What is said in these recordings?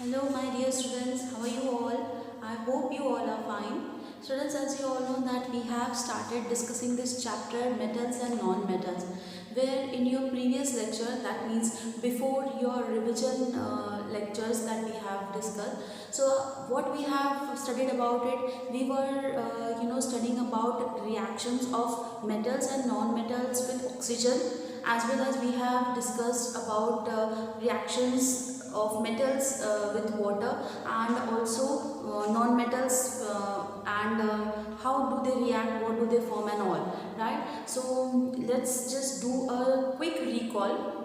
Hello, my dear students. How are you all? I hope you all are fine. Students, as you all know that we have started discussing this chapter metals and non-metals, where in your previous lecture, that means before your revision lectures that we have discussed. So what we have studied about it, we were studying about reactions of metals and non-metals with oxygen, as well as we have discussed about reactions of metals with water, and also non-metals and how do they react, what do they form and all, right? So let's just do a quick recall.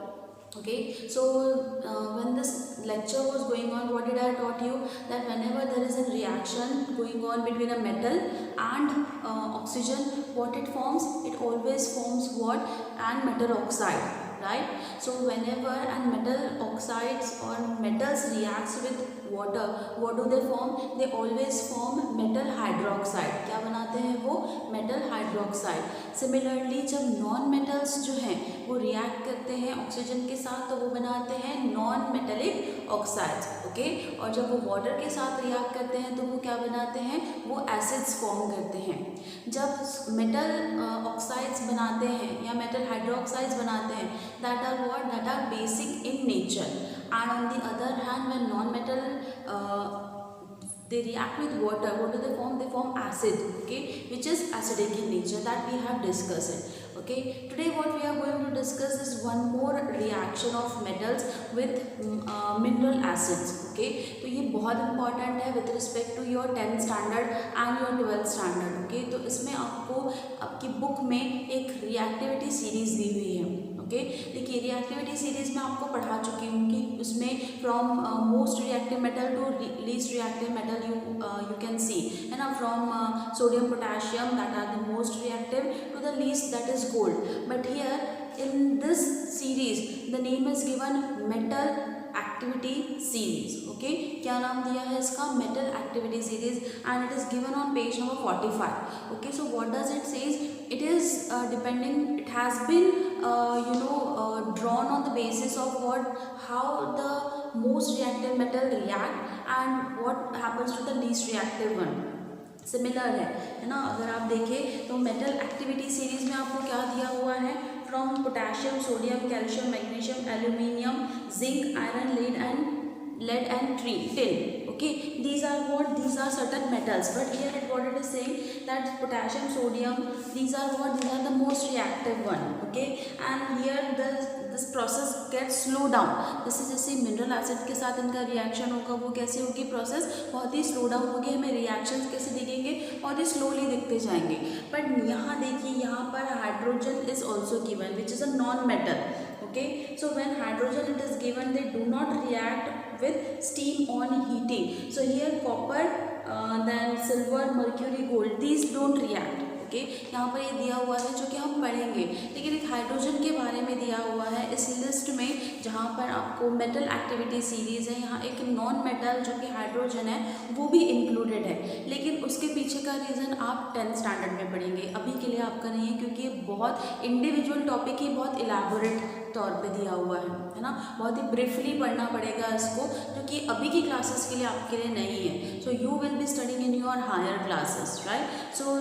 Okay, so when this lecture was going on, what did I taught you? That whenever there is a reaction going on between a metal and oxygen, what it forms? It always forms what? And metal oxide, right? So whenever and metal oxides or metals reacts with water, what do they form? They always form metal hydroxide. क्या बनाते हैं वो? Metal hydroxide. Similarly जब non metals जो हैं वो react करते हैं ऑक्सीजन के साथ, तो वो बनाते हैं नॉन मेटेलिक ऑक्साइड्स. ओके, और जब वो वाटर के साथ रिएक्ट करते हैं तो वो क्या बनाते हैं? वो एसिड्स फॉर्म करते हैं. जब मेटल ऑक्साइड्स बनाते हैं या मेटल हाइड्रोक्साइड्स बनाते हैं, that are what? That are basic in nature. And on the other hand, when non-metal they react with water, what do they form? They form acid, okay, which is acidic in nature, that we have discussed it. Okay, today what we are going to discuss is one more reaction of metals with mineral acids. Okay, तो ये बहुत important है with respect to your 10th standard and your 12th standard. Okay, तो इसमें आपको आपकी book में एक reactivity series दी हुई है. ओके, देखिए रिएक्टिविटी सीरीज में आपको पढ़ा चुकी हूँ कि उसमें from most reactive metal to least reactive metal you can see, है ना, from sodium potassium that are the most reactive to the least that is gold. But here in this series the name is given metal activity series. Okay, क्या नाम दिया है इसका? Metal activity series, and it is given on page number 45. Okay, so what does it says? It is depending, it has been drawn on the basis of how the most reactive metal react and what happens to the least reactive one. Similar है ना. अगर आप देखें तो metal activity series में आपको क्या दिया हुआ है? From potassium, sodium, calcium, magnesium, aluminium, zinc, iron, lead and tin. Okay, these are what? These are certain metals, but here what it is saying that potassium, sodium, these are what? These are the most reactive one. Okay, and here this process gets slow down. जैसे जैसे mineral acid के साथ इनका reaction होगा, वो कैसे होगी process? बहुत ही स्लो डाउन होगी. हमें रिएक्शंस कैसे दिखेंगे? बहुत ही स्लोली दिखते जाएंगे. बट यहाँ देखिए, यहाँ पर hydrogen is also given which is a non metal. Okay, so when hydrogen it is given, they do not react with steam on heating. So here copper, then silver, mercury, gold, these don't react. Okay, यहाँ पर ये दिया हुआ है जो कि हम पढ़ेंगे, लेकिन एक हाइड्रोजन के बारे में दिया हुआ है इस लिस्ट में, जहाँ पर आपको मेटल एक्टिविटी सीरीज है. यहाँ एक नॉन मेटल जो कि हाइड्रोजन है वो भी इंक्लूडेड है, लेकिन उसके पीछे का रीज़न आप 10th स्टैंडर्ड में पढ़ेंगे. अभी के लिए आपका नहीं है, क्योंकि ये बहुत इंडिविजुअल टॉपिक ही बहुत इलाबोरेट तौर पे दिया हुआ है ना. बहुत ही ब्रीफली पढ़ना पड़ेगा इसको, जो कि अभी की क्लासेस के लिए आपके लिए नहीं है. So you will be studying in your higher classes, right. So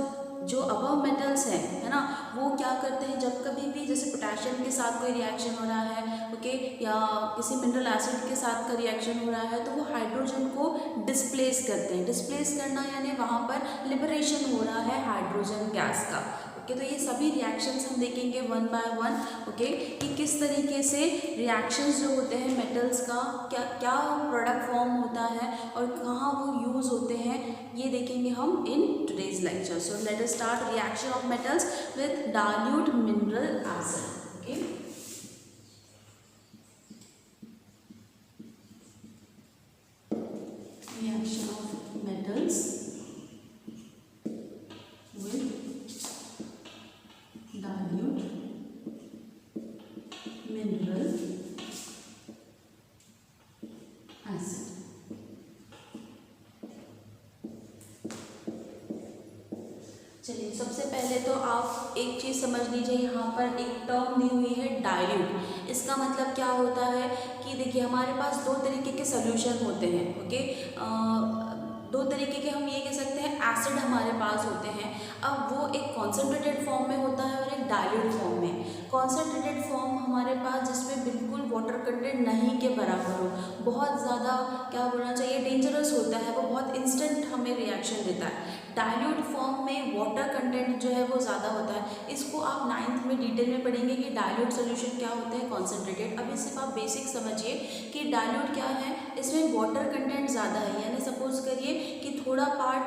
जो अबव मेटल्स हैं, है ना, वो क्या करते हैं? जब कभी भी जैसे पोटेशियम के साथ कोई रिएक्शन हो रहा है, ओके, या किसी मिनरल एसिड के साथ का रिएक्शन हो रहा है, तो वो हाइड्रोजन को डिस्प्लेस करते हैं. डिस्प्लेस करना यानी वहाँ पर लिबरेशन हो रहा है हाइड्रोजन गैस का. ओके, तो ये सभी रिएक्शंस हम देखेंगे वन बाय वन. ओके, कि किस तरीके से रिएक्शंस जो होते हैं मेटल्स का, क्या क्या प्रोडक्ट फॉर्म होता है और कहाँ वो यूज़ होते हैं, ये देखेंगे हम in today's lecture. So let us start reaction of metals with dilute mineral acid. Okay, reaction of metals with dilute mineral acid. चलिए, सबसे पहले तो आप एक चीज़ समझ लीजिए. यहाँ पर एक टर्म दी हुई है डाइल्यूट. इसका मतलब क्या होता है कि देखिए हमारे पास दो तरीके के सोल्यूशन होते हैं, ओके, दो तरीके के हम ये कह सकते हैं एसिड हमारे पास होते हैं। अब वो एक कॉन्सेंट्रेटेड फॉर्म में होता है और एक डाइल्यूट फॉर्म में। कॉन्सेंट्रेटेड फॉर्म हमारे पास जिसमें बिल्कुल वाटर कंटेंट नहीं के बराबर हो, बहुत ज़्यादा क्या बोलना चाहिए डेंजरस होता है, वो बहुत इंस्टेंट हमें रिएक्शन देता है। डाइल्यूट फॉर्म में वाटर कंटेंट जो है वो ज़्यादा होता है। इसको आप 9th में डिटेल में पढ़ेंगे कि डाइल्यूट सोल्यूशन क्या होते हैं, कॉन्सेंट्रेटेड। अभी सिर्फ आप बेसिक समझिए कि डाइल्यूट क्या है, इसमें वाटर कंटेंट ज़्यादा है, यानी सपोज करिए कि थोड़ा पार्ट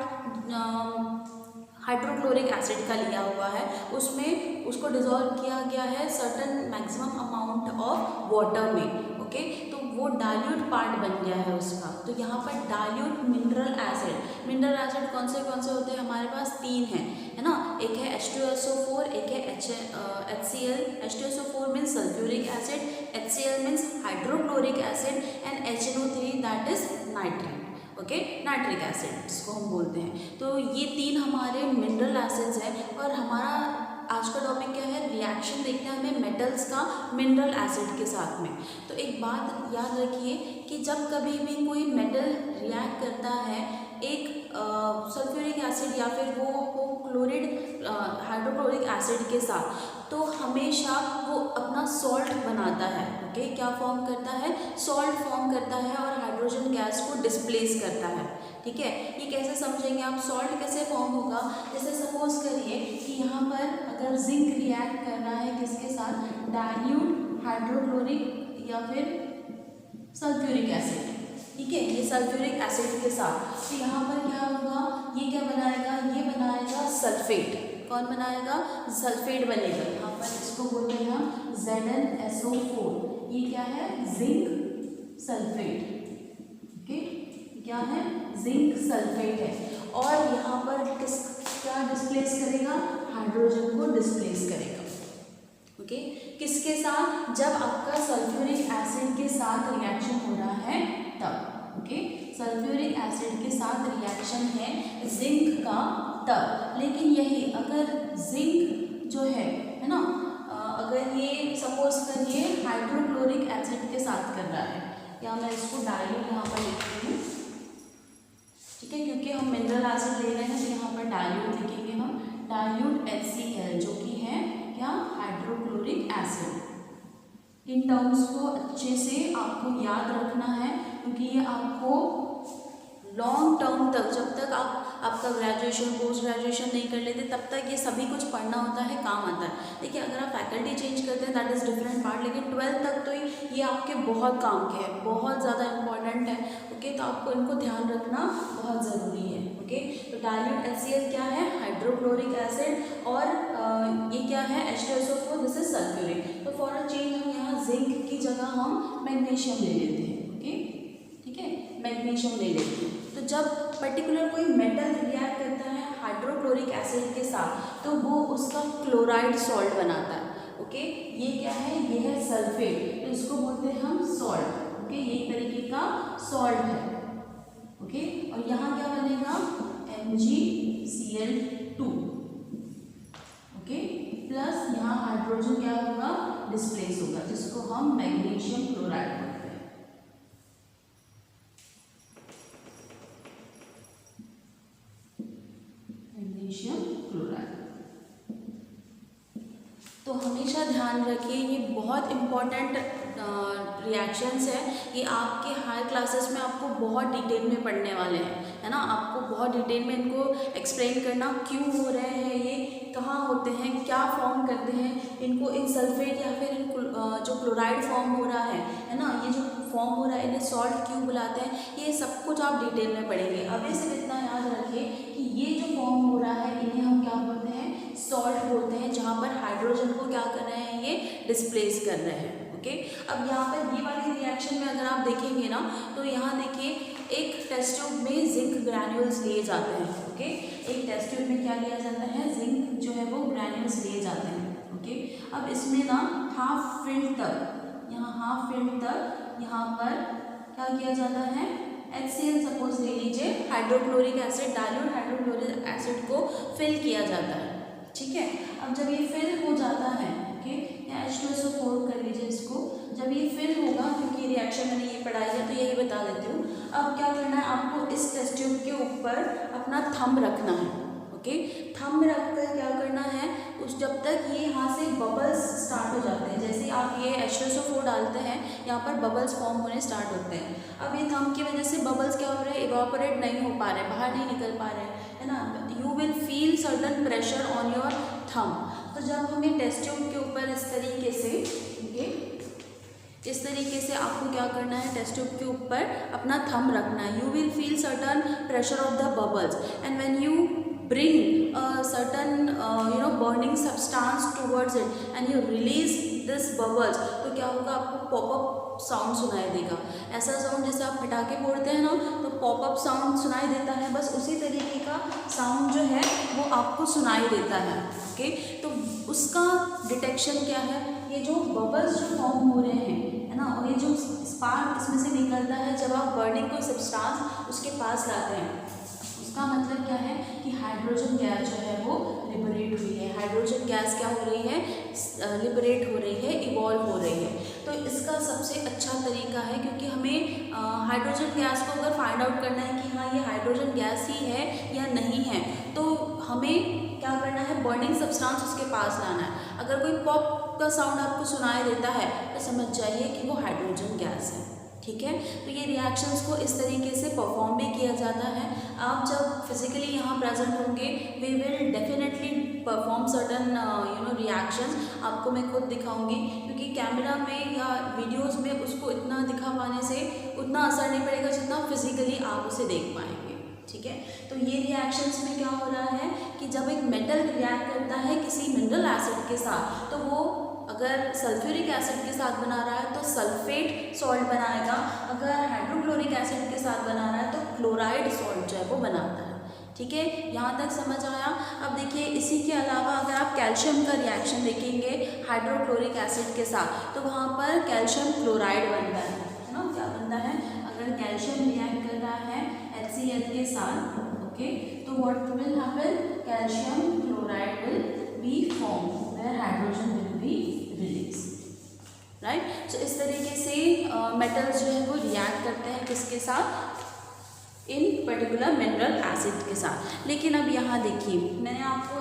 हाइड्रोक्लोरिक एसिड का लिया हुआ है, उसमें उसको डिज़ोल्व किया गया है certain maximum amount of water में, ओके, तो वो डाइल्यूट पार्ट बन गया है उसका। तो यहाँ पर डाइल्यूट मिनरल एसिड कौन से होते हैं हमारे पास, 3 हैं, है ना। एक है H2SO4, एक है HCl। H2SO4 means sulphuric acid, HCl means hydrochloric acid and HNO3 that is nitrate, okay, nitric acid जिसको हम बोलते हैं। तो ये 3 हमारे मिनरल एसिड्स हैं। और हमारा आज का टॉपिक क्या है, रिएक्शन देखते हैं हमें मेटल्स का मिनरल एसिड के साथ में। तो एक बात याद रखिए कि जब कभी भी कोई मेटल रिएक्ट करता है एक सल्फ्यूरिक एसिड या फिर वो क्लोरिड हाइड्रोक्लोरिक एसिड के साथ, तो हमेशा वो अपना सॉल्ट बनाता है, ओके, क्या फॉर्म करता है, सॉल्ट फॉर्म करता है और हाइड्रोजन गैस को डिस्प्लेस करता है, ठीक है। ये कैसे समझेंगे आप, सॉल्ट कैसे फॉर्म होगा, जैसे सपोज करिए कि यहाँ पर अगर जिंक रिएक्ट कर रहा है किसके साथ, डाइल्यूट हाइड्रोक्लोरिक या फिर सल्फ्यूरिक एसिड, ठीक है, ये सल्फ्यूरिक एसिड के साथ, तो यहाँ पर क्या होगा, ये क्या बनाएगा, ये बनाएगा सल्फेट। कौन बनाएगा, सल्फेट बनेगा। यहाँ पर इसको बोलते हैं हम ZnSO4। ये क्या है, जिंक सल्फेट, ओके, क्या है, जिंक सल्फेट है। और यहाँ पर क्या डिस्प्लेस करेगा, हाइड्रोजन को डिस्प्लेस करेगा, ओके, किसके साथ, जब आपका सल्फ्यूरिक एसिड के साथ रिएक्शन हो रहा है तब, ओके, सल्फ्यूरिक एसिड के साथ रिएक्शन है जिंक का तब। लेकिन यही अगर जिंक जो है ना, अगर ये सपोज करिए हाइड्रोक्लोरिक एसिड के साथ कर रहा है, या मैं इसको डाइल्यूट यहाँ पर लिखती हूँ, ठीक है, क्योंकि हम मिनरल एसिड ले रहे हैं तो यहाँ पर डाइल्यूट लिखेंगे हम, डाइल्यूट HCl जो कि है क्या, हाइड्रोक्लोरिक एसिड। इन टर्म्स को अच्छे से आपको याद रखना है, क्योंकि ये आपको लॉन्ग टर्म तक, जब तक आपका ग्रेजुएशन पोस्ट ग्रेजुएशन नहीं कर लेते तब तक ये सभी कुछ पढ़ना होता है, काम आता है। देखिए अगर आप फैकल्टी चेंज करते हैं दैट इज़ डिफरेंट पार्ट, लेकिन 12th तक तो ये आपके बहुत काम के है, बहुत ज़्यादा इंपॉर्टेंट है, ओके, तो आपको इनको ध्यान रखना बहुत ज़रूरी है, ओके। तो डाइल्यूट HCl क्या है, हाइड्रोक्लोरिक एसिड, और ये क्या है, H2SO4, दिस इज सल्फ्यूरिक। तो फॉर अ चेंज हम यहाँ जिंक की जगह हम मैग्नीशियम ले लेते हैं, ओके, ठीक है, मैग्नीशियम ले लेते हैं। तो जब पर्टिकुलर कोई मेटल रिएक्ट करता है हाइड्रोक्लोरिक एसिड के साथ तो वो उसका क्लोराइड सॉल्ट बनाता है, ओके, ये क्या है, ये है सल्फेट, तो इसको बोलते हैं हम सॉल्ट, ओके, ये एक तरीके का सॉल्ट है, ओके। और यहाँ क्या बनेगा, MgCl2, ओके, प्लस यहाँ हाइड्रोजन क्या होगा, डिस्प्लेस होगा, जिसको हम मैग्नीशियम क्लोराइड बोलते हैं, क्लोराइड। तो हमेशा ध्यान रखिए ये बहुत इम्पॉर्टेंट रिएक्शंस है, ये आपके हायर क्लासेस में आपको बहुत डिटेल में पढ़ने वाले हैं, है ना, आपको बहुत डिटेल में इनको एक्सप्लेन करना, क्यों हो रहे हैं ये, कहाँ होते हैं, क्या फॉर्म करते हैं, इनको इन सल्फेट या फिर इन जो क्लोराइड फॉर्म हो रहा है ना, ये जो फॉर्म हो रहा है इन्हें सॉल्ट क्यों बुलाते हैं, ये सब कुछ आप डिटेल में पढ़ेंगे। अभी से इतना याद रखिए कि ये जो फॉर्म हो रहा है इन्हें हम क्या बोलते हैं, सॉल्ट बोलते हैं, जहाँ पर हाइड्रोजन को क्या कर रहे हैं, ये डिस्प्लेस कर रहे हैं, ओके। अब यहाँ पर ये वाली रिएक्शन में अगर आप देखेंगे ना, तो यहाँ देखिए एक टेस्ट ट्यूब में जिंक ग्रैन्यूल्स लिए जाते हैं, ओके, एक टेस्ट ट्यूब में क्या लिया जाता है, जिंक जो है वो ग्रैन्यूल्स लिए जाते हैं, ओके। अब इसमें ना हाफ फिल्ड तक, यहाँ हाफ फिल्ड तक यहाँ पर क्या किया जाता है, HCl सपोज ले लीजिए, hydrochloric acid, dilute hydrochloric acid को फिल किया जाता है, ठीक है। अब जब ये फिल हो जाता है ओके, या H2SO4 कर लीजिए इसको। जब ये फिल होगा, क्योंकि रिएक्शन मैंने ये पढ़ाई है तो यही बता देती हूँ। अब क्या करना है आपको, इस टेस्ट ट्यूब के ऊपर अपना थंब रखना है। ओके, थंब रखकर क्या करना है, उस जब तक ये यहाँ से बबल्स स्टार्ट हो जाते हैं, जैसे आप ये H2SO4 डालते हैं यहाँ पर बबल्स फॉर्म होने स्टार्ट होते हैं। अब ये थंब की वजह से बबल्स क्या हो रहे हैं, इवापोरेट नहीं हो पा रहे, बाहर नहीं निकल पा रहे हैं, है ना। You will feel certain pressure on your thumb. तो जब हमें टेस्ट ट्यूब के ऊपर इस तरीके से, ओके, इस तरीके से आपको क्या करना है, टेस्ट ट्यूब के ऊपर अपना थंब रखना है। You will feel certain pressure of the bubbles and when you bring a certain burning substance towards it and you release this bubbles, तो क्या होगा, आपको पॉपअप साउंड सुनाई देगा। ऐसा साउंड जैसे आप पटाखे फोड़ते हैं ना, तो पॉपअप साउंड सुनाई देता है, बस उसी तरीके का साउंड जो है वो आपको सुनाई देता है। ओके, तो उसका डिटेक्शन क्या है, ये जो बबल्स जो फॉर्म हो रहे हैं, है ना, और ये जो स्पार्क इसमें से निकलता है जब आप बर्निंग कोई सब्सटेंस उसके पास लाते हैं, उसका मतलब क्या है कि हाइड्रोजन गैस जो है वो लिबरेट हुई है। हाइड्रोजन गैस क्या हो रही है, लिबरेट हो रही है, इवॉल्व हो रही है। तो इसका सबसे अच्छा तरीका है, क्योंकि हमें हाइड्रोजन गैस को अगर फाइंड आउट करना है कि हाँ ये हाइड्रोजन गैस ही है या नहीं है, तो हमें क्या करना है, बर्निंग सब्सटेंस उसके पास लाना है। अगर कोई पॉप का साउंड आपको सुनाई देता है तो समझ जाइए कि वो हाइड्रोजन गैस है। ठीक है, तो ये रिएक्शंस को इस तरीके से परफॉर्म भी किया जाता है। आप जब फिजिकली यहाँ प्रेजेंट होंगे, we will definitely perform certain reactions. आपको मैं खुद दिखाऊंगी, क्योंकि कैमरा में या वीडियोस में उसको इतना दिखा पाने से उतना असर नहीं पड़ेगा जितना फिजिकली आप उसे देख पाएंगे। ठीक है, तो ये रिएक्शंस में क्या हो रहा है कि जब एक मेटल रिएक्ट करता है किसी मिनरल एसिड के साथ, तो वो अगर सल्फ्यूरिक एसिड के साथ बना रहा है तो सल्फेट सॉल्ट बनाएगा, अगर हाइड्रोक्लोरिक एसिड के साथ बना रहा है तो क्लोराइड सॉल्ट जो है वो बनाता है। ठीक है, यहाँ तक समझ आया। अब देखिए, इसी के अलावा अगर आप कैल्शियम का रिएक्शन देखेंगे हाइड्रोक्लोरिक एसिड के साथ, तो वहाँ पर कैल्शियम क्लोराइड बनता है ना, क्या बनता है, अगर कैल्शियम रिएक्ट कर रहा है HCl के साथ, ओके, तो what will happen, calcium chloride will be form where hydrogen will be release, right. So इस तरीके से मेटल्स जो है वो रिएक्ट करते हैं किसके साथ, इन पर्टिकुलर मिनरल एसिड के साथ। लेकिन अब यहाँ देखिए, मैंने आपको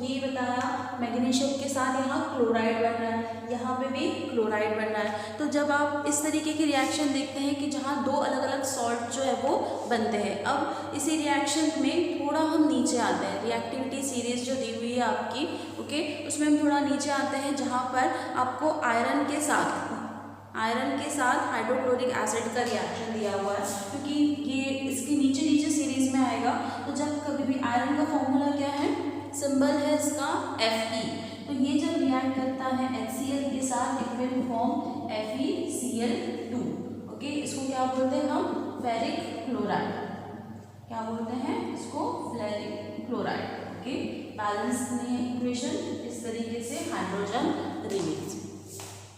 ये बताया मैग्नीशियम के साथ यहाँ क्लोराइड बन रहा है, यहाँ पे भी क्लोराइड बन रहा है। तो जब आप इस तरीके की रिएक्शन देखते हैं कि जहाँ दो अलग अलग सॉल्ट जो है वो बनते हैं, अब इसी रिएक्शन में थोड़ा हम नीचे आते हैं, रिएक्टिविटी सीरीज जो दी हुई है आपकी, ओके, उसमें हम थोड़ा नीचे आते हैं, जहाँ पर आपको आयरन के साथ हाइड्रोक्लोरिक एसिड का रिएक्शन दिया हुआ है, क्योंकि ये इसके नीचे नीचे सीरीज में आएगा। तो जब कभी भी आयरन का फॉर्मूला क्या है, सिंबल है इसका Fe, तो ये जब रिएक्ट करता है HCl के साथ, it will form FeCl2, okay, इसको क्या बोलते हैं हम, फेरिक क्लोराइड, क्या बोलते हैं इसको, फेरिक क्लोराइड, ओके। बैलेंस नहीं है इक्वेशन, इस तरीके से हाइड्रोजन रिलीज।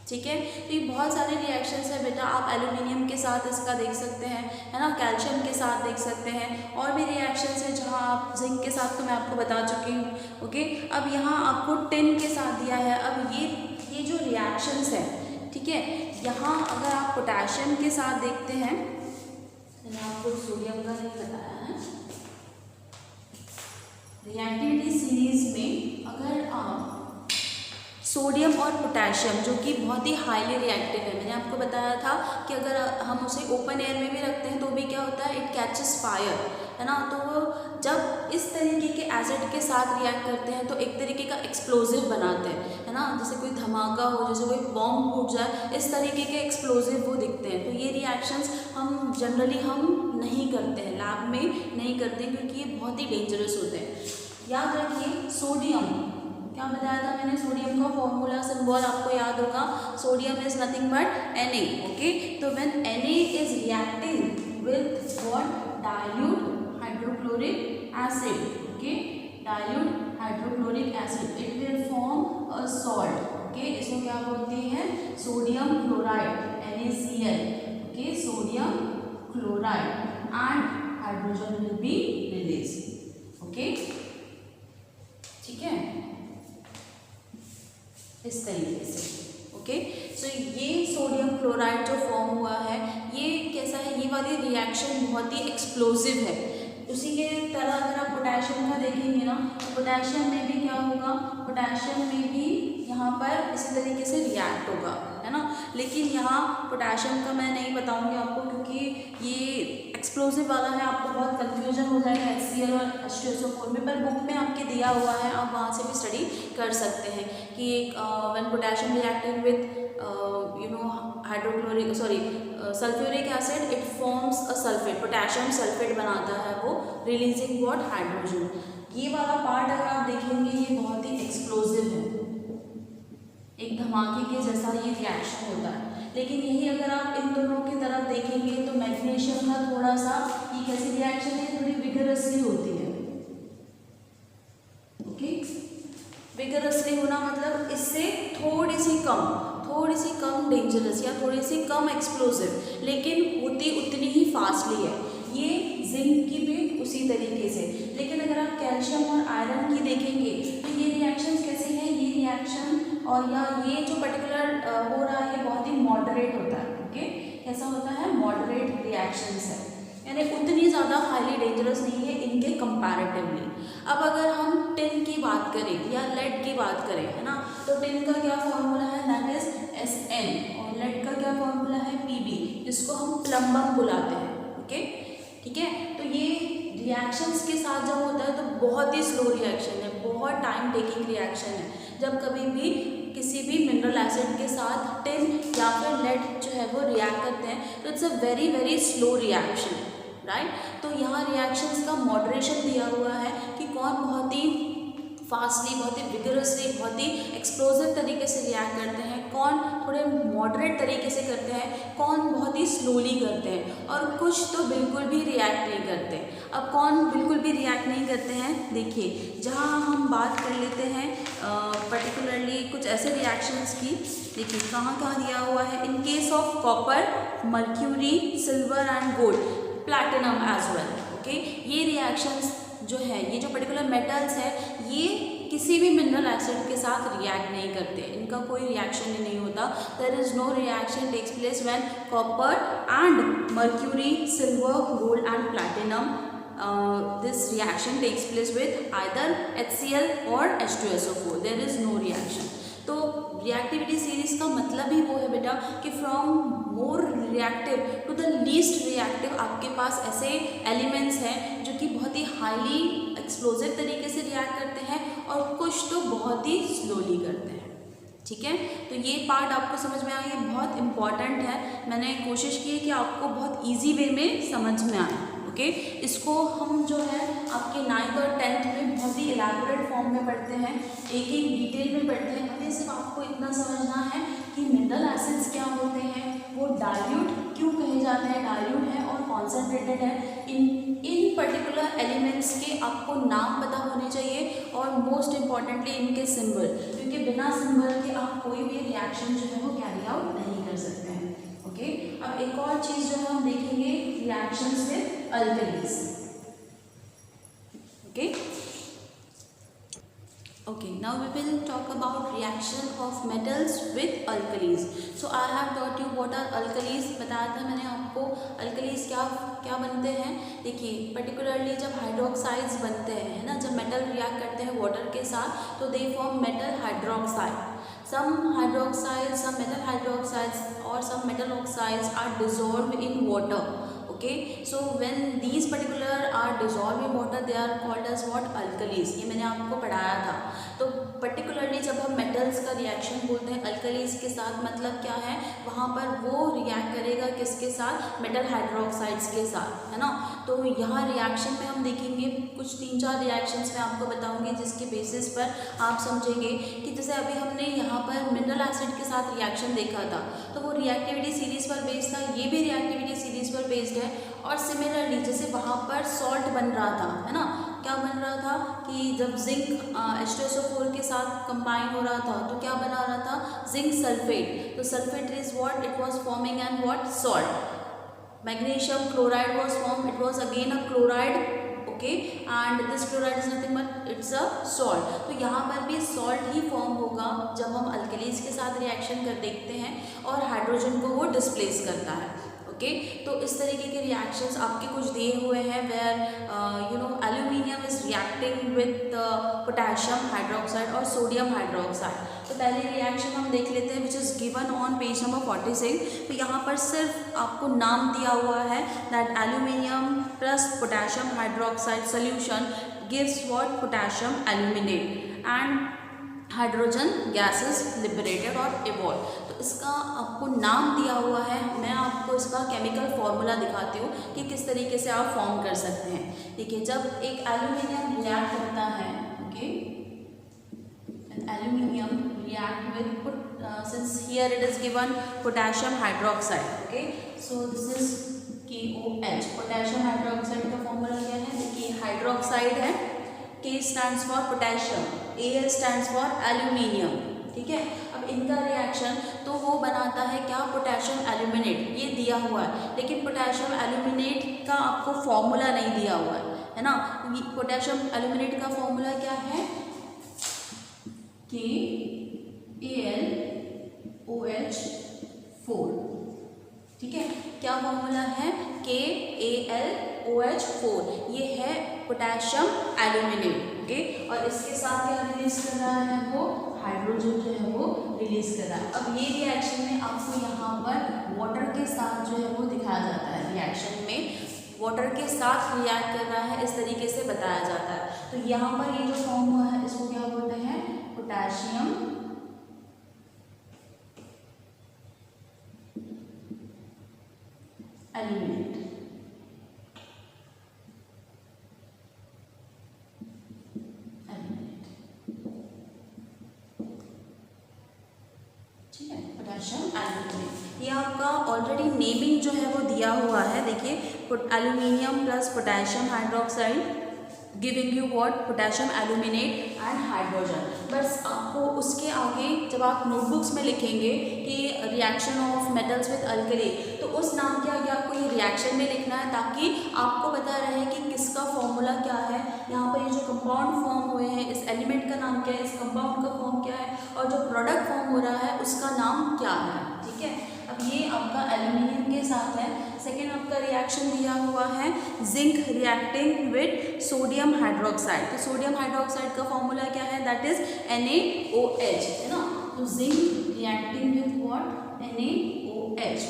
ठीक है, तो ये बहुत सारे रिएक्शंस है बेटा, आप एल्यूमिनियम के साथ इसका देख सकते हैं, है ना, कैल्शियम के साथ देख सकते हैं, और भी रिएक्शंस हैं जहाँ आप जिंक के साथ तो मैं आपको बता चुकी हूँ। ओके, अब यहाँ आपको टिन के साथ दिया है। अब ये जो रिएक्शंस है, ठीक है, यहाँ अगर आप पोटेशियम के साथ देखते हैं, मैंने आपको सोडियम का नहीं बताया है, रिएक्टिविटी सीरीज में अगर आप सोडियम और पोटेशियम, जो कि बहुत ही हाईली रिएक्टिव है, मैंने आपको बताया था कि अगर हम उसे ओपन एयर में भी रखते हैं तो भी क्या होता है, इट कैचेस फायर, है ना। तो वो जब इस तरीके के एसिड के साथ रिएक्ट करते हैं तो एक तरीके का एक्सप्लोजिव बनाते हैं, है ना, जैसे कोई धमाका हो, जैसे कोई बॉम्ब फूट जाए, इस तरीके के एक्सप्लोजिव वो दिखते हैं। तो ये रिएक्शंस हम जनरली हम नहीं करते हैं, लैब में नहीं करते, क्योंकि ये बहुत ही डेंजरस होते हैं। याद रखिए, सोडियम क्या बताया था मैंने, सोडियम का फॉर्मूला सिंबल आपको याद होगा, sodium is nothing but Na, okay. तो when Na is reacting with what, dilute hydrochloric acid, okay, dilute hydrochloric acid, it will form a salt, okay, इसको क्या बोलते हैं, sodium chloride, NaCl, okay, sodium chloride, and hydrogen will be release, okay, ठीक है, इस तरीके reaction बहुत ही explosive है। उसी के तरह अगर आप पोटेशियम का देखेंगे ना, तो पोटेशियम में भी क्या होगा, पोटेशियम में भी यहाँ पर इसी तरीके से रिएक्ट होगा, है ना। लेकिन यहाँ पोटेशियम का मैं नहीं बताऊंगी आपको, क्योंकि ये एक्सप्लोसिव वाला है, आपको बहुत कंफ्यूजन हो जाएगा HCl और H2SO4 में। पर बुक में आपके दिया हुआ है, आप वहाँ से भी स्टडी कर सकते हैं कि when potassium reacting with hydrochloric sulphuric acid, it forms a sulphate, potassium sulphate बनाता है वो, रिलीजिंग व्हाट, हाइड्रोजन। ये वाला पार्ट अगर आप देखेंगे ये बहुत ही एक्सप्लोसिव है, एक धमाके के जैसा ये रिएक्शन होता है। लेकिन यही अगर आप इन दोनों की तरफ देखेंगे तो मैग्नीशियम का थोड़ा सा ये कैसी रिएक्शन है, थोड़ी विगरसली होती है। ओके, विगरसली होना मतलब इससे थोड़ी सी कम डेंजरस या थोड़ी सी कम एक्सप्लोसिव, लेकिन होती उतनी ही फास्टली है। ये जिंक की भी उसी तरीके से। लेकिन अगर आप कैल्शियम और आयरन की देखेंगे तो ये रिएक्शंस कैसी हैं, ये रिएक्शन और या ये जो पर्टिकुलर हो रहा है ये बहुत ही मॉडरेट होता है। ओके, कैसा होता है, मॉडरेट रिएक्शंस है, यानी उतनी ज़्यादा हाईली डेंजरस नहीं है इनके कंपैरेटिवली। अब अगर हम टिन की बात करें या लेड की बात करें, है ना, तो टिन का क्या फॉर्मूला है, दैट इज Sn, और लेड का क्या फॉर्मूला है, Pb, जिसको हम प्लम्बम बुलाते हैं। ओके, ठीक है। तो ये रिएक्शंस के साथ जब होता है तो बहुत ही स्लो रिएक्शन है, बहुत टाइम टेकिंग रिएक्शन है। जब कभी भी किसी भी मिनरल एसिड के साथ टिन या फिर लेड जो है वो रिएक्ट करते हैं तो it's a very slow reaction, right. तो यहाँ रिएक्शंस का मॉडरेशन दिया हुआ है कि कौन बहुत ही फास्टली, बहुत ही विगरसली, बहुत ही एक्सप्लोसिव तरीके से रिएक्ट करते हैं, कौन थोड़े मॉडरेट तरीके से करते हैं, कौन बहुत ही स्लोली करते हैं, और कुछ तो बिल्कुल भी रिएक्ट नहीं करते। अब कौन बिल्कुल भी रिएक्ट नहीं करते हैं, देखिए जहाँ हम बात कर लेते हैं पर्टिकुलरली कुछ ऐसे रिएक्शंस की, देखिए कहाँ दिया हुआ है, in case of copper, mercury, silver and gold, platinum as well. Okay, ये रिएक्शंस जो है, ये जो पर्टिकुलर मेटल्स है, ये किसी भी मिनरल एसिड के साथ रिएक्ट नहीं करते, इनका कोई रिएक्शन ही नहीं होता। There is no reaction takes place when copper and mercury, silver, gold and platinum, this reaction takes place with either HCl और H2SO4, there is no reaction. तो रिएक्टिविटी सीरीज का मतलब ही वो है बेटा कि from more reactive to the least reactive आपके पास ऐसे एलिमेंट्स हैं जो कि बहुत ही हाईली एक्सप्लोसिव तरीके से रिएक्ट करते हैं और कुछ तो बहुत ही स्लोली करते हैं। ठीक है, तो ये पार्ट आपको समझ में आया, ये बहुत इंपॉर्टेंट है। मैंने कोशिश की है कि आपको बहुत ईजी वे में समझ में आए। ओके, इसको हम जो है आपके 9th और 10th में बहुत ही इलैबोरेट फॉर्म में पढ़ते हैं, एक डिटेल में पढ़ते हैं। अभी सिर्फ आपको इतना समझना है कि मिनरल एसिड्स क्या होते हैं, वो डाइल्यूट क्यों कहे जाते हैं, डाइल्यूट है और कॉन्सेंट्रेटेड है। इन पर्टिकुलर एलिमेंट्स के आपको नाम पता होने चाहिए और मोस्ट इम्पॉर्टेंटली इनके सिंबल, क्योंकि बिना सिंबल के आप कोई भी रिएक्शन जो है वो कैरी आउट नहीं कर सकते हैं। ओके, अब एक और चीज़ जो है हम देखेंगे, reactions with alkalis. Okay, now we will talk about reaction of metals with alkalis. So I have taught you what are alkalis. बताया था मैंने आपको alkalis क्या बनते हैं। देखिए पर्टिकुलरली जब हाइड्रोक्साइड्स बनते हैं, है ना, जब मेटल रिएक्ट करते हैं वाटर के साथ तो they form metal hydroxide. Some hydroxides, some metal hydroxides or some metal oxides are dissolved in water. Okay, so when these particular are dissolved in water, they are called as what, alkalis. ये मैंने आपको पढ़ाया था। तो particularly जब हम metals का reaction बोलते हैं अल्कलीज के साथ, मतलब क्या है, वहाँ पर वो रिएक्ट करेगा किसके साथ, मेटल हाइड्रोक्साइड्स के साथ, है ना। तो यहाँ रिएक्शन में हम देखेंगे कुछ 3-4 रिएक्शंस मैं आपको बताऊंगी जिसके बेसिस पर आप समझेंगे कि जैसे अभी हमने यहाँ पर मिनरल एसिड के साथ रिएक्शन देखा था तो वो रिएक्टिविटी सीरीज पर बेस्ड था, ये भी रिएक्टिविटी सीरीज पर बेस्ड है। और सिमिलरली जैसे वहाँ पर सॉल्ट बन रहा था, है ना, क्या बन रहा था कि जब जिंक H2SO4 के साथ कंबाइन हो रहा था तो क्या बना रहा था, जिंक सल्फेट। तो sulphate is what, it was forming and what, salt. Magnesium chloride was form, it was again a chloride. Okay, and this chloride is nothing but it's a salt. तो यहाँ पर भी सॉल्ट ही form होगा जब हम alkalis के साथ reaction कर देखते हैं और हाइड्रोजन को वो डिस्प्लेस करता है। ओके। तो इस तरीके के रिएक्शंस आपके कुछ दिए हुए हैं where aluminium is reacting with potassium hydroxide और सोडियम हाइड्रोक्साइड। तो पहले रिएक्शन हम देख लेते हैं which is given on page number 46। तो यहाँ पर सिर्फ आपको नाम दिया हुआ है that aluminium plus potassium hydroxide solution gives what potassium aluminate and hydrogen gases liberated और इवॉल्व। तो इसका आपको नाम दिया हुआ है, मैं आपको इसका केमिकल फॉर्मूला दिखाती हूँ कि किस तरीके से आप फॉर्म कर सकते हैं। देखिए, जब एक एल्यूमिनियम रिएक्ट करता है, okay, aluminium react with since here it is given potassium hydroxide, okay, so this is KOH, potassium hydroxide का फॉर्मूला क्या है? देखिए, हाइड्रोक्साइड है, K stands for potassium, Al stands for aluminium, ठीक है। अब इनका रिएक्शन तो वो बनाता है क्या? पोटेशियम एल्यूमिनेट, ये दिया हुआ है, लेकिन पोटेशियम एल्यूमिनेट का आपको फॉर्मूला नहीं दिया हुआ है ना। पोटेशियम एल्यूमिनेट का फॉर्मूला क्या है? KAlOH4, ठीक है। क्या फॉर्मूला है? KAlOH4, ये है पोटेशियम एल्यूमिनेट, ओके। और इसके साथ क्या रिलीज कर रहा है? वो हाइड्रोजन जो है वो रिलीज कर रहा है। अब ये रिएक्शन में आपको यहाँ पर वाटर के साथ जो है वो दिखाया जाता है, रिएक्शन में वाटर के साथ रिएक्ट कर रहा है, इस तरीके से बताया जाता है। तो यहाँ पर ये जो फॉर्म हुआ है इसको क्या बोलते हैं? पोटेशियम एल्यूमिनेट, ठीक है, पोटेशियम एल्यूमिनेट। ये आपका ऑलरेडी नेमिंग जो है वो दिया हुआ है। देखिए, aluminium plus potassium hydroxide giving you what? Potassium aluminate and hydrogen. बस आपको उसके आगे जब आप नोटबुक्स में लिखेंगे कि reaction of metals with alkali, तो उस नाम के आगे आपको ये रिएक्शन में लिखना है ताकि आपको पता रहे कि किसका फॉर्मूला क्या है। यहाँ पर ये जो कंपाउंड फॉर्म हुए हैं, इस एलिमेंट का नाम क्या है, इस कंपाउंड का फॉर्म क्या है, और जो प्रोडक्ट फॉर्म हो रहा है उसका नाम क्या है, ठीक है। अब ये आपका एल्यूमिनियम के साथ है। सेकेंड आपका रिएक्शन दिया हुआ है zinc reacting with sodium hydroxide. तो सोडियम हाइड्रोक्साइड का फॉर्मूला क्या है? दैट इज NaOH, है ना। तो zinc reacting with what? NaOH,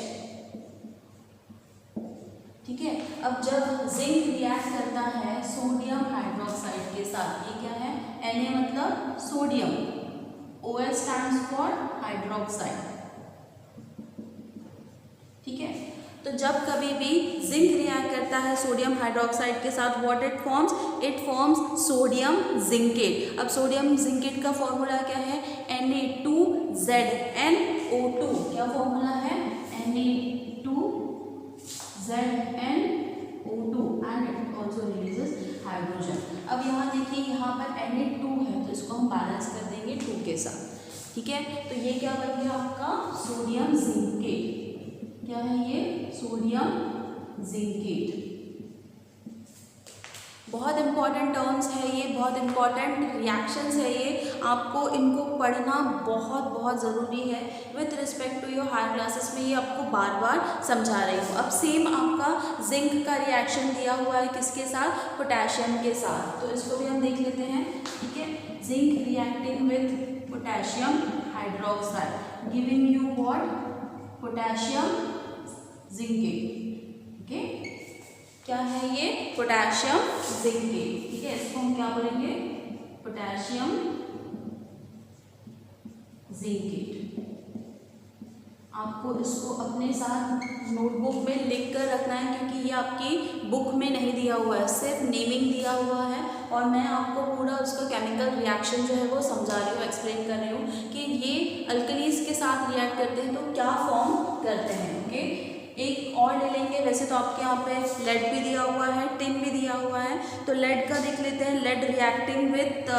ठीक है। अब जब जिंक रिएक्ट करता है सोडियम हाइड्रोक्साइड के साथ, ये क्या है? Na मतलब sodium, OH stands for hydroxide, ठीक है। तो जब कभी भी जिंक रिएक्ट करता है सोडियम हाइड्रोक्साइड के साथ, what it forms? It forms sodium zincate. अब सोडियम जिंकेट का फॉर्मूला क्या है? Na2ZnO2। क्या फॉर्मूला है? Na2ZnO2 and it also releases hydrogen. अब यहाँ देखिए, यहाँ पर Na2 है तो इसको हम बैलेंस कर देंगे 2 के साथ, ठीक है। तो ये क्या बन गया आपका? Sodium zincate. क्या है ये? Sodium zincate. बहुत इंपॉर्टेंट टर्म्स है ये, बहुत इंपॉर्टेंट रिएक्शंस है ये, आपको इनको पढ़ना बहुत बहुत ज़रूरी है। With respect to your higher classes में ये आपको बार बार समझा रही हूँ। अब सेम आपका जिंक का रिएक्शन दिया हुआ है किसके साथ? पोटेशियम के साथ। तो इसको भी हम देख लेते हैं, ठीक है। Zinc reacting with potassium hydroxide giving you what? Potassium zincate, okay. क्या है ये? पोटेशियम जिंकेट, ठीक है। इसको हम क्या बोलेंगे? Potassium zincate. आपको इसको अपने साथ नोटबुक में लिख कर रखना है क्योंकि ये आपकी बुक में नहीं दिया हुआ है, सिर्फ नेमिंग दिया हुआ है। और मैं आपको पूरा उसका केमिकल रिएक्शन जो है वो समझा रही हूँ, एक्सप्लेन कर रही हूँ कि ये अल्कलीज के साथ रिएक्ट करते हैं तो क्या फॉर्म करते हैं, ओके। एक और ले लेंगे, वैसे तो आपके यहाँ पे लेड भी दिया हुआ है, टिन भी दिया हुआ है, तो लेड का देख लेते हैं। Lead reacting with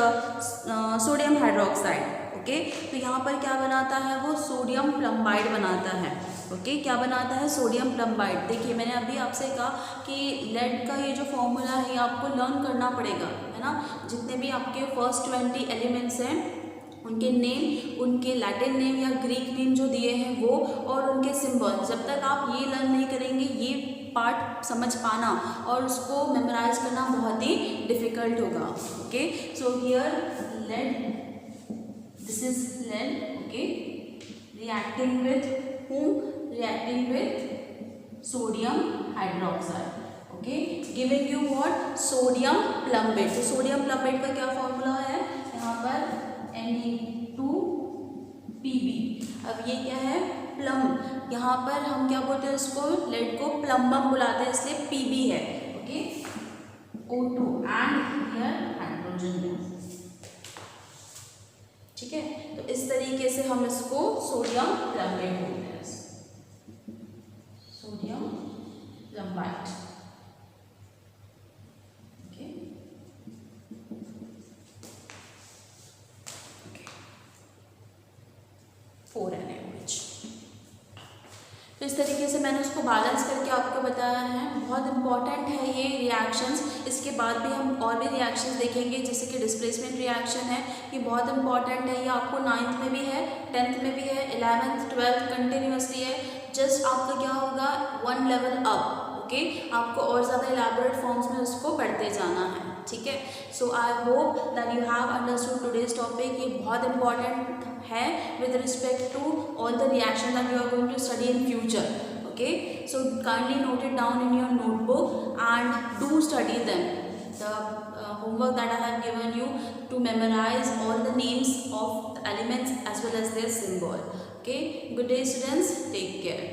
sodium hydroxide, okay. तो यहाँ पर क्या बनाता है वो? सोडियम प्लम्बाइड बनाता है, ओके। क्या बनाता है? सोडियम प्लम्बाइड। देखिए, मैंने अभी आपसे कहा कि लेड का ये जो फॉर्मूला है ये आपको लर्न करना पड़ेगा, है ना। जितने भी आपके फर्स्ट 20 एलिमेंट्स हैं उनके नेम, उनके लैटिन नेम या ग्रीक नेम जो दिए हैं वो, और उनके सिंबल। जब तक आप ये लर्न नहीं करेंगे, ये पार्ट समझ पाना और उसको मेमोराइज करना बहुत ही डिफिकल्ट होगा। Okay, so here lead, this is lead, okay, reacting with whom? Reacting with sodium hydroxide, okay, giving you what? Sodium plumbate। तो सोडियम प्लम्बेट का क्या फॉर्मूला है यहाँ पर? Na2Pb। अब ये क्या है? प्लम। यहाँ पर हम क्या बोलते हैं इसको? लेड को प्लम्बम बुलाते हैं, इसलिए Pb है, okay, O2 and here hydrogen, ठीक है। तो इस तरीके से हम इसको सोडियम प्लम्बेट बोलते हैं, सोडियम प्लम्बाइट, ओके। Four NaOH। तो इस तरीके से मैंने उसको बैलेंस करके आपको बताया है। बहुत इंपॉर्टेंट है ये रिएक्शंस। इसके बाद भी हम और भी रिएक्शंस देखेंगे, जैसे कि डिस्प्लेसमेंट रिएक्शन है, ये बहुत इंपॉर्टेंट है। ये आपको 9th में भी है, 10th में भी है, 11th 12th कंटिन्यूसली है। जस्ट आपका क्या होगा? 1 लेवल अप, ओके। आपको और ज़्यादा इलैबोरेट फॉर्म्स में उसको पढ़ते जाना है, ठीक है। So I hope that you have understood today's topic. ये बहुत इंपॉर्टेंट है with respect to all the reaction that you are going to study in future, okay, so kindly note it down in your notebook and do study them, the homework that I have given you, to memorize all the names of the elements as well as their symbol, okay. Good day students, take care.